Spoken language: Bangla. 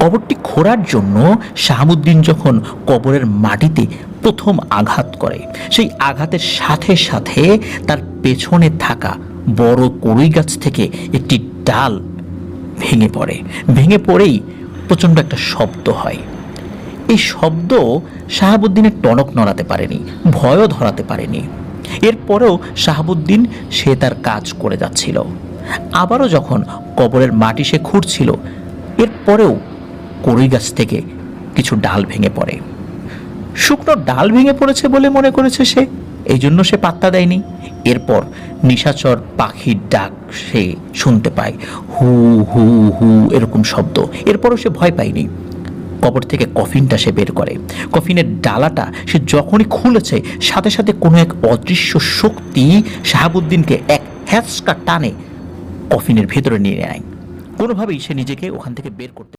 কবরটি খোঁড়ার জন্য শাহাবুদ্দিন যখন কবরের মাটিতে প্রথম আঘাত করে, সেই আঘাতের সাথে সাথে তার পেছনে থাকা বড় কড়ই গাছ থেকে একটি ডাল ভেঙে পড়ে। ভেঙে পড়েই প্রচণ্ড একটা শব্দ হয়। এই শব্দ শাহাবুদ্দিনের টনক নড়াতে পারেনি, ভয়ও ধরাতে পারেনি। এরপরেও শাহাবুদ্দিন সে তার কাজ করে যাচ্ছিল। আবারও যখন কবরের মাটি সে খুঁড়ছিল, এরপরেও কড়ই গাছ থেকে কিছু ডাল ভেঙে পড়ে। শুকনো ডাল ভেঙে পড়েছে বলে মনে করেছে সে, এই জন্য সে পাত্তা দেয়নি। এরপর নিশাচর পাখির ডাক সে শুনতে পায়, হু হু হু এরকম শব্দ। এরপরও সে ভয় পায়নি। কবর থেকে কফিনটা সে বের করে। কফিনের ডালাটা সে যখনই খুলেছে, সাথে সাথে কোনো এক অদৃশ্য শক্তি শাহাবুদ্দিনকে এক হ্যাঁচকা টানে কফিনের ভেতরে নিয়ে নেয়। কোনোভাবেই সে নিজেকে ওখান থেকে বের করতে